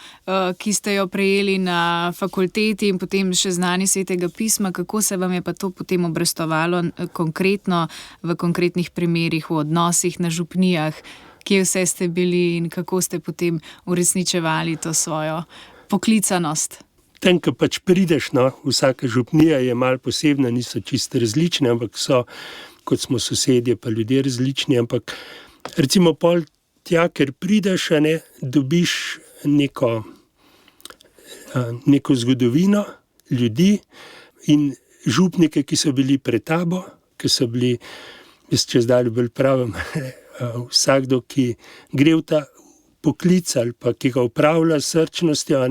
ki ste jo prejeli na fakulteti in potem še znanje Svetega pisma, kako se vam je pa to potem obrestovalo konkretno v konkretnih primerih, v odnosih na župnijah, kje vse ste bili in kako ste potem uresničevali to svojo poklicanost? Tam, ko pač prideš, vsaka župnija je malo posebna, niso čisto različne, ampak so, kot smo sosedje, pa ljudje različni, ampak recimo pol tja, ker prideš, dobiš neko zgodovino ljudi in župnike, ki so bili pred tabo, ki so bili, jaz če zdaj bolj pravim, vsakdo, ki gre v ta poklic ali pa ki ga upravlja s srčnostjo,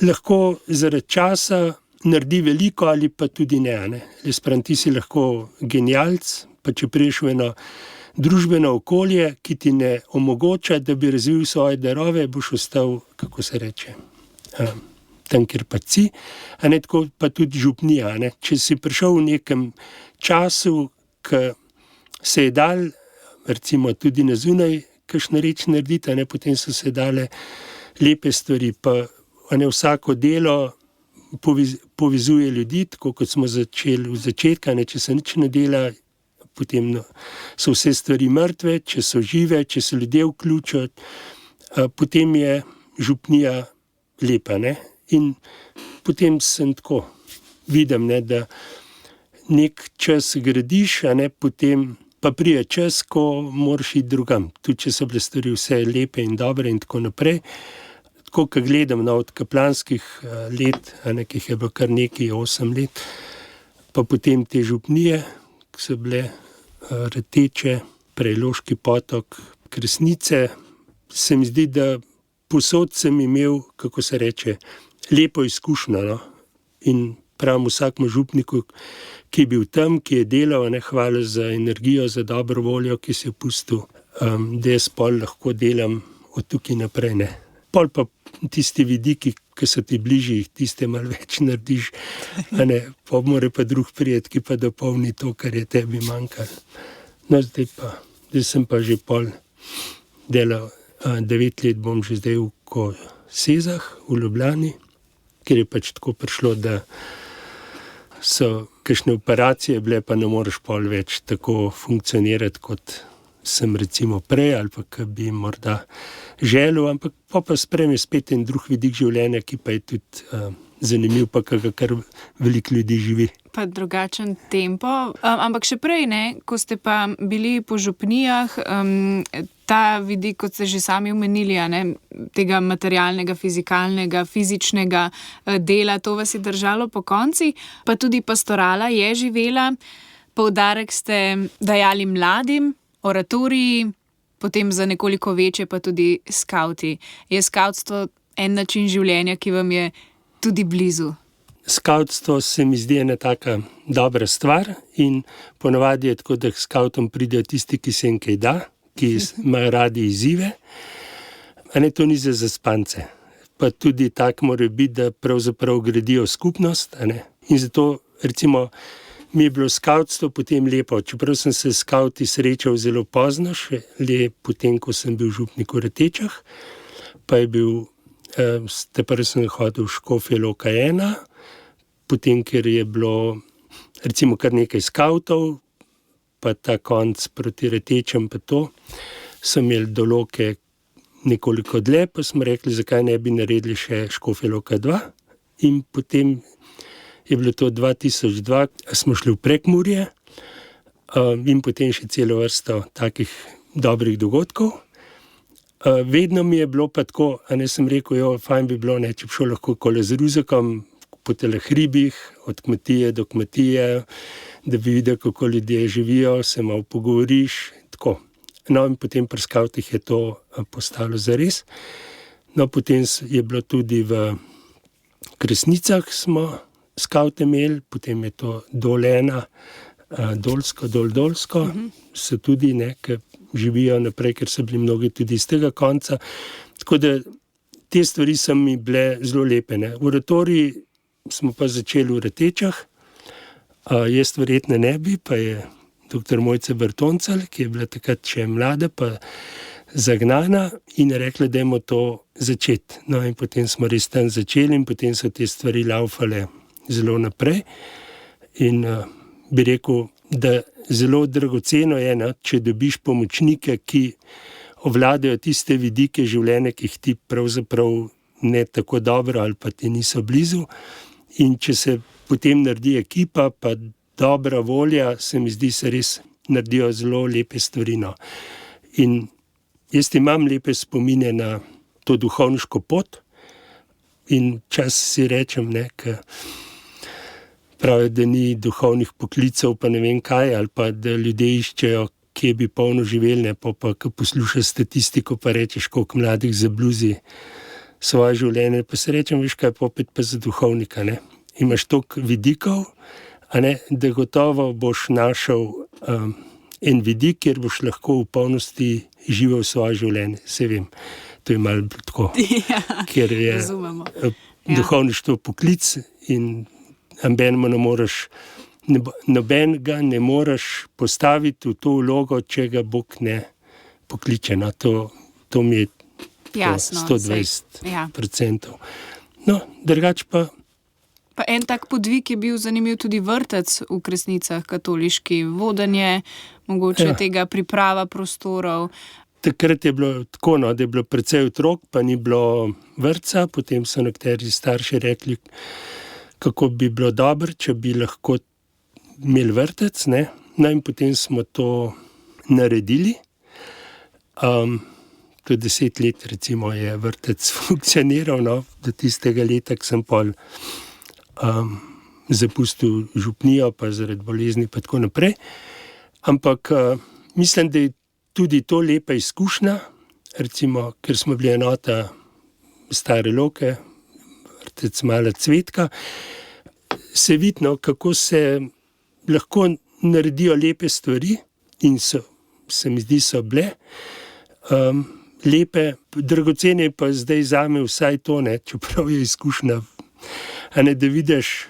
lahko zaradi časa naredi veliko ali pa tudi ne. Jaz pravim, ti si lahko genialc, pa če priješ v eno družbeno okolje, ki ti ne omogoča, da bi razvil svoje darove, boš ostal, kako se reče, tam, kjer pa si, tako pa tudi župnija. Če si prišel v nekem času, ki se je dal, recimo tudi na zunaj, kakšno reč narediti, potem so se dale lepe stvari, pa vsako delo povezuje ljudi, tako kot smo začeli v začetku, če se nič ne dela, potem so vse stvari mrtve, če so žive, če se ljudje vključijo, potem je župnija lepa. In potem sem tako, vidim, da nek čas gradiš, potem pa prije čas, ko moraš iti drugam. Tudi če so bile stvari vse lepe in dobre in tako naprej. Tako, ko gledam od kaplanskih let, ki jih je bilo kar nekaj 8 let, pa potem te župnije, ki so bile Rateče, Prejloški potok, Kresnice, se mi zdi, da posod sem imel, kako se reče, lepo izkušnjo. In pravim vsakmu župniku, ki je bil tam, ki je delal, hvala za energijo, za dobro voljo, ki si jo pustil, da jaz pol lahko delam od tukaj naprej. Pol pa tisti vidiki, ki so ti bližji, tiste malo več narediš, pa mora pa drug prijeti, ki pa dopolni to, kar je tebi manjkalo. No, zdaj sem pa že pol delal, 9 let bom že zdaj v Kosezah, v Ljubljani, ker je pač tako prišlo, da so kakšne operacije bile, pa ne moreš pol več tako funkcionirati, kot sem recimo prej, ali pa ki bi morda želel, ampak pa sprejme spet en drug vidik življenja, ki pa je tudi zanimiv, pa ki ga kar veliko ljudi živi. Pa drugačen tempo, ampak še prej, ko ste pa bili po župnijah, ta vidik, kot ste že sami omenili, tega materialnega, fizikalnega, fizičnega dela, to vas je držalo po konci, pa tudi pastorala je živela, poudarek ste dajali mladim, oratoriji, potem za nekoliko večje pa tudi skavti. Je skavtstvo en način življenja, ki vam je tudi blizu? Skavtstvo se mi zdi ena taka dobra stvar in ponavadi je tako, da k skavtom pridejo tisti, ki se jim kaj da, ki imajo radi izzive. To ni za zaspance. Pa tudi tak mora biti, da pravzaprav gradijo skupnost. In zato recimo mi je bilo skavtstvo potem lepo, čeprav sem se s skavti srečal zelo pozno, še le potem, ko sem bil župnik v Ratečah, pa je bil, prvi sem hodil v Škofjo Loka 1, potem, ker je bilo recimo kar nekaj skavtov, pa ta konc proti Ratečem, pa to, so imeli do Loke nekoliko dlje, pa smo rekli, zakaj ne bi naredili še Škofjo Loka 2, in potem je bilo to 2002, smo šli v Prekmurje in potem še celo vrsto takih dobrih dogodkov. Vedno mi je bilo pa tako, sem rekel, fajn bi bilo, če bi šel lahko kole z ruzakom po teh hribih, od kmetije do kmetije, da bi videl, kako ljudje živijo, se malo pogovoriš, tako. No in potem pri skavtih je to postalo zares. No potem je bilo tudi v Kresnicah smo skavte imeli, potem je to Dol 1, Dolsko, so tudi, ki živijo naprej, ker so bili mnogi tudi iz tega konca. Tako da te stvari so mi bile zelo lepe. V oratoriji smo pa začeli v Ratečah, jaz verjetno ne bi, pa je dr. Mojca Bertoncelj, ki je bila takrat še mlada, pa zagnana in je rekla, dajmo to začeti. No, in potem smo res tam začeli in potem so te stvari laufale zelo naprej. In bi rekel, da zelo dragoceno je, če dobiš pomočnike, ki ovladajo tiste vidike življenja, ki jih ti pravzaprav ne tako dobro ali pa ti niso blizu. In če se potem naredi ekipa, pa dobra volja, se mi zdi, se res naredijo zelo lepe stvari. No. In jaz imam lepe spomine na to duhovniško pot in čas si rečem, ker pravijo, da ni duhovnih poklicev, pa ne vem kaj, ali pa da ljudje iščejo, kje bi polno živeli, pa ko poslušaš statistiko, pa rečeš, koliko mladih zabluzi svoje življenje, pa se rečem, veš kaj, popet pa za duhovnika, ne. Imaš toliko vidikov, da gotovo boš našel en vidik, kjer boš lahko v polnosti živel svoje življenje. Se vem, to je malo tako, ker je duhovništvo poklic in nobenega ne moreš postaviti v to vlogo, če ga Bog ne pokliče. No, to mi je jasno, 120%. No, drugače pa. Pa en tak podvig je bil zanimiv tudi vrtec v Kresnicah, katoliški, vodenje, mogoče tega priprava prostorov. Takrat je bilo tako, da je bilo precej otrok, pa ni bilo vrtca, potem so nekateri starši rekli, kako bi bilo dobro, če bi lahko imeli vrtec, ne. No in potem smo to naredili. To 10 let recimo je vrtec funkcioniral, do tistega leta, ko sem pol zapustil župnijo, pa zaradi bolezni pa tako naprej. Ampak mislim, da je tudi to lepa izkušnja, recimo, ker smo bili enota Stare Loke, vrtec Mala Cvetka, se vidno, kako se lahko naredijo lepe stvari in se mi zdi, so bile lepe, dragocene pa zdaj zame vsaj to, čeprav je izkušnja, da vidiš,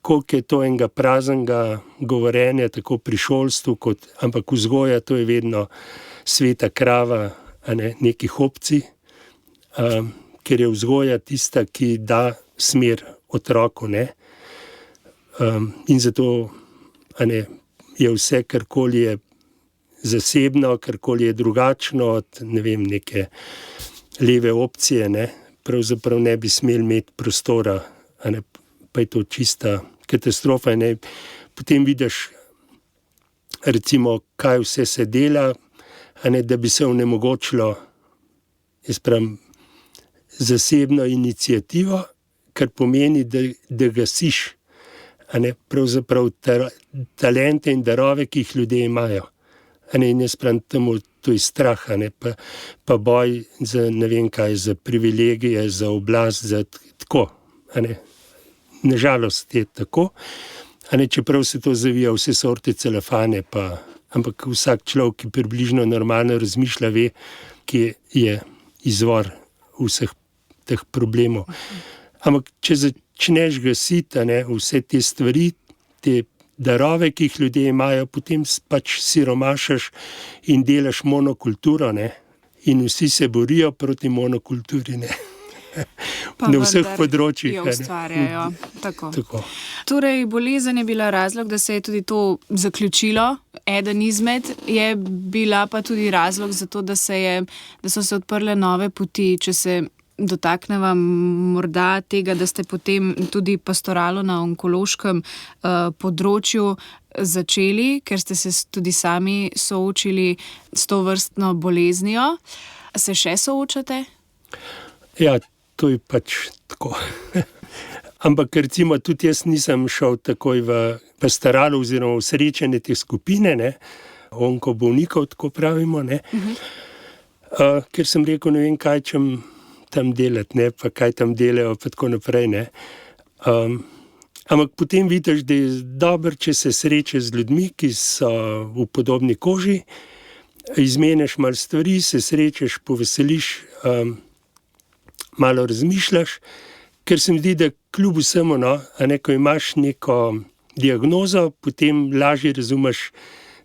koliko je to enega praznega govorjenja, tako pri šolstvu, ampak vzgoja, to je vedno sveta krava, nekih opcij, ker je vzgoja tista, ki da smer otroku, in zato je vse, karkoli je zasebno, karkoli je drugačno od, neke leve opcije, pravzaprav ne bi smeli imeti prostora, pa je to čista katastrofa. Potem vidiš, recimo, kaj vse se dela, da bi se onemogočilo, jaz pravim, zasebno iniciativo, kar pomeni, da gasiš pravzaprav talente in darove, ki jih ljudje imajo. In jaz pravim, temu to je strah, pa boj za ne vem kaj, za privilegije, za oblast, za tako. Nažalost je tako, čeprav se to zavija vse sorte celofane, ampak vsak človek, ki približno normalno razmišlja, ve, kje je izvor vseh teh problemov. Ampak če začneš gasiti vse te stvari, te darove, ki jih ljudje imajo, potem pač siromašaš in delaš monokulturo, in vsi se borijo proti monokulturi, na vseh področjih. Jo ustvarjajo. Tako. Torej, bolezen je bila razlog, da se je tudi to zaključilo. Eden izmed je bila pa tudi razlog za to, da so se odprle nove poti. Če se dotakneva morda tega, da ste potem tudi pastoralo na onkološkem področju začeli, ker ste se tudi sami soočili s to vrstno boleznijo. Se še soočate? Ja, to je pač tako. Ampak recimo tudi jaz nisem šel takoj v pastoralo oziroma v srečanje te skupine, onkobolnikov, tako pravimo, ker sem rekel, ne vem, kaj čem tam delati, pa kaj tam delajo, pa tako naprej, Ampak potem vidiš, da je dobro, če se srečaš z ljudmi, ki so v podobni koži, izmeniš malo stvari, se srečaš, poveseliš, malo razmišljaš, ker se mi zdi, da kljub vsemu, ko imaš neko diagnozo, potem lažje razumeš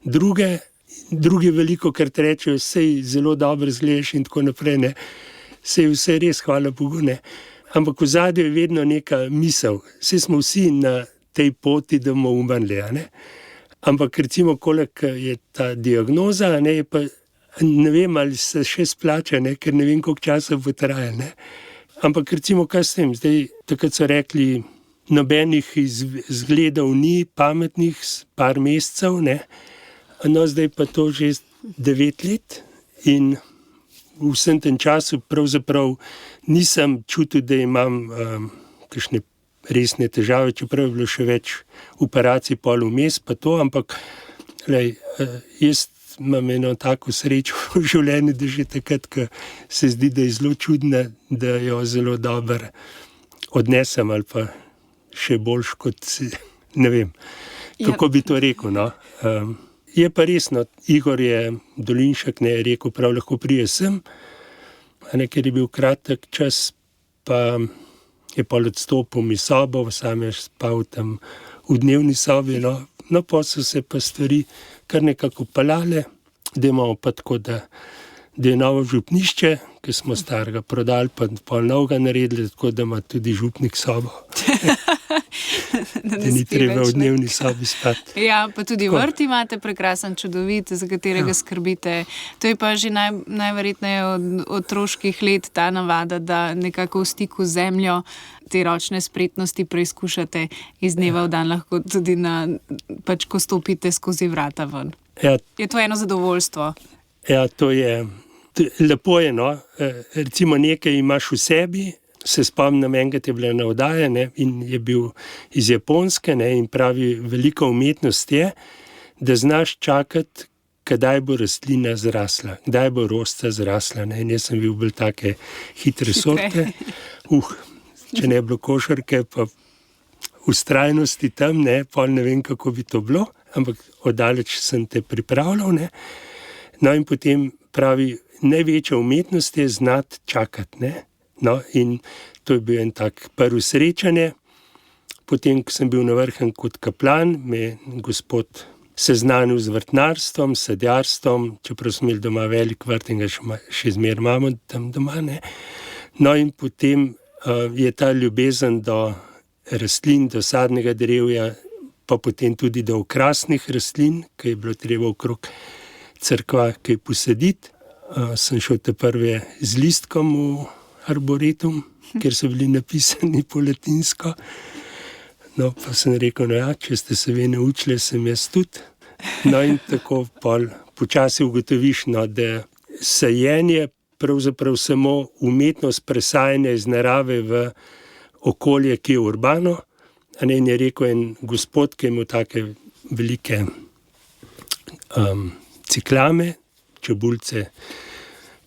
Drugi veliko krat rečejo, sej zelo dobro izgledaš in tako naprej, ne. Sej vse res, hvala Bogu, ne. Ampak v zadju je vedno neka misel. Sej smo vsi na tej poti, da bomo umrli, a ne. Ampak recimo, koliko je ta diagnoza, ne, je pa ne vem, ali se še splača, ne, ker ne vem, koliko časa bo trajalo, ne. Ampak recimo, kaj s tem? Zdaj, takrat so rekli, nobenih izgledov ni pametnih, par mesecev, ne. No, zdaj pa to že 9 let in v vsem tem času pravzaprav nisem čutil, da imam kakšne resne težave, čeprav je bilo še več operacij pol vmes pa to, ampak jaz imam eno tako srečo v življenju, da že takrat, ko se zdi, da je zelo čudna, da jo zelo dobro odnesem ali pa še boljš kot si, ne vem, kako bi to rekel, no. Je pa resno, Igor je Dolinšek, ne, je rekel, prav lahko prije sem, ker je bil kratek čas, pa je pol odstopil mi sobo, sam je spal tam v dnevni sobi, no, pa so se pa stvari kar nekako pelale, da imamo pa tako, da je novo župnišče, ki smo starega prodali, pa pol novega naredili, tako da ima tudi župnik sobo. Da ni treba v dnevni sobi spati. Ja, pa tudi vrt imate prekrasen, čudovit, za katerega skrbite. To je pa že najverjetneje od otroških let ta navada, da nekako v stiku z zemljo te ročne spretnosti preizkušate iz dneva v dan, lahko tudi pač, ko stopite skozi vrata ven. Ja. Je to eno zadovoljstvo? Ja, to je lepo je, no. Recimo nekaj imaš v sebi. Se spomnim, enkrat je bila na oddaji, ne, in je bil iz Japonske, ne, in pravi, velika umetnost je, da znaš čakati, kdaj bo rastlina zrasla, kdaj bo rosta zrasla, ne. In jaz sem bil bolj take hitre sorte. Če ne bi bilo košarke, pa vztrajnosti tam, ne, pol ne vem, kako bi to bilo, ampak oddaleč sem te pripravljal, ne. No, in potem pravi, največja umetnost je znati čakati, ne. No, in to je bil en tak prvi srečanje. Potem, ko sem bil na Vrhem kot kaplan, me je gospod seznanil z vrtnarstvom, sadjarstvom, čeprav smo imeli doma velik vrt in ga še zmeraj imamo tam doma, ne. No, in potem je ta ljubezen do rastlin, do sadnega drevja, pa potem tudi do okrasnih rastlin, ki je bilo treba okrog cerkva kaj posaditi. Sem šel te prve z listkom v arboretum, kjer so bili napisani po latinsko. No, pa sem rekel, no ja, če ste se vi naučili, sem jaz tudi. No, in tako počasi ugotoviš, no, da sajenje pravzaprav samo umetnost presajanja iz narave v okolje, ki je urbano. In je rekel en gospod, ki je imel take velike ciklame, čebulce.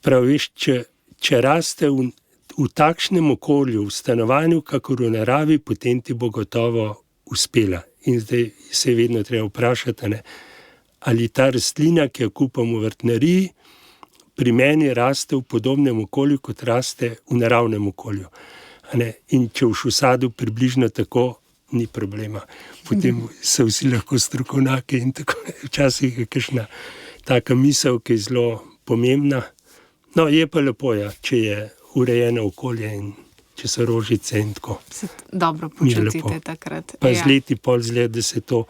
Prav veš, če raste v takšnem okolju, v stanovanju, kakor v naravi, potem ti bo gotovo uspela. In zdaj se je vedno treba vprašati, ne, ali ta rastlina, ki jo kupam v vrtnariji, pri meni raste v podobnem okolju, kot raste v naravnem okolju. In če v sadu približno tako, ni problema. Potem so vsi lahko strokovnjaki in tako. Včasih je kakšna taka misel, ki je zelo pomembna. No, je pa lepo, ja, če je urejeno okolje in če so rožice in tako. Se dobro počutite takrat. Pa z leti pol zgleda, da se to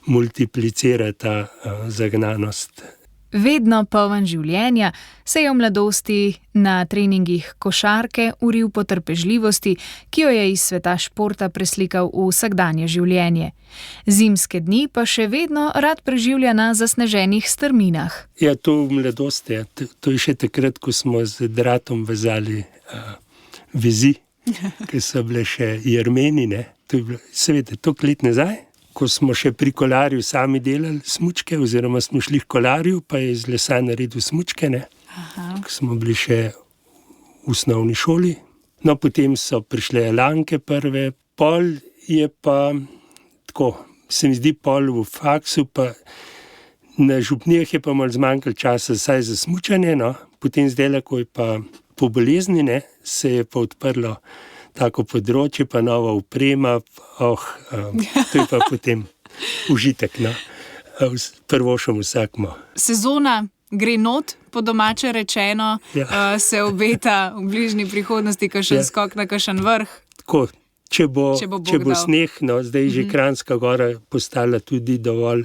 multiplicira, ta zagnanost. Vedno poln življenja se je v mladosti na treningih košarke uril po trpežljivosti, ki jo je iz sveta športa preslikal v vsakdanje življenje. Zimske dni pa še vedno rad preživlja na zasneženih strminah. Ja, to v mladosti. To je še takrat, ko smo z dratom vezali vezi, ki so bile še jermeni, ne. To je bilo, seveda, toliko let nazaj. Ko smo še pri kolarju sami delali smučke, oziroma smo šli k kolarju, pa je iz lesa naredil smučke, ne. Ko smo bili še v osnovni šoli. No, potem so prišle elanke prve, pol je pa tako, se mi zdi pol v faksu, pa na župnijah je pa malo zmanjkalo časa saj za smučanje, no. Potem zdaj, ko je pa po bolezni, ne, se je pa odprlo tako področje, pa nova oprema, to je pa potem užitek, no. prvošem vsakmo. Sezona gre not, po domače rečeno, Ja. Se obeta v bližnji prihodnosti kakšen skok na kakšen vrh. Tako, če bo Bog dal. sneg, no, zdaj je že Kranjska gora postala tudi dovolj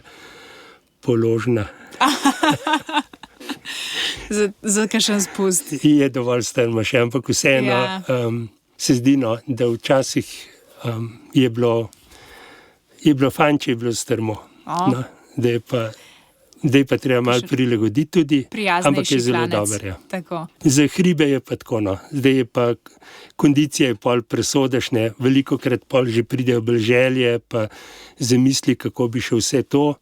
položna. Za kakšen spust. Je dovolj strma še, ampak vseeno Ja. Se zdi, no, da včasih je bilo fajn, če je bilo strmo. No, da je pa treba malo prilagoditi tudi, ampak je zelo dobro. Ja. Tako. Za hribe je pa tako, no. Zdaj je pa kondicija je pol presodašne, veliko krat pol že pridejo bolj želje, pa zamisli, kako bi še vse to.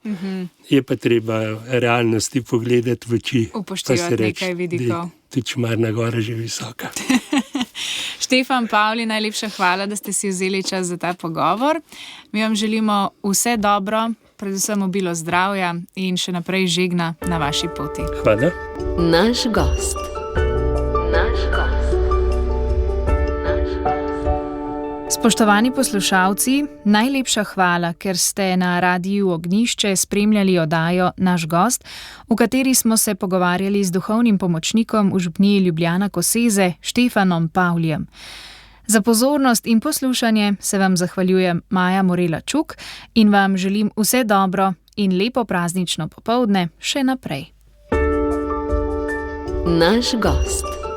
Je pa treba realnosti pogledati v oči. Upoštevati nekaj vidikov. Tudi Šmarna gora že visoka. Štefan, Pavli, najlepša hvala, da ste si vzeli čas za ta pogovor. Mi vam želimo vse dobro, predvsem obilo zdravja in še naprej žegna na vaši poti. Hvala. Naš gost. Spoštovani poslušalci, najlepša hvala, ker ste na Radiu Ognjišče spremljali oddajo Naš gost, v kateri smo se pogovarjali z duhovnim pomočnikom v župniji Ljubljana Koseze, Štefanom Pavlijem. Za pozornost in poslušanje se vam zahvaljujem Maja Morela Čuk in vam želim vse dobro in lepo praznično popoldne še naprej. Naš gost.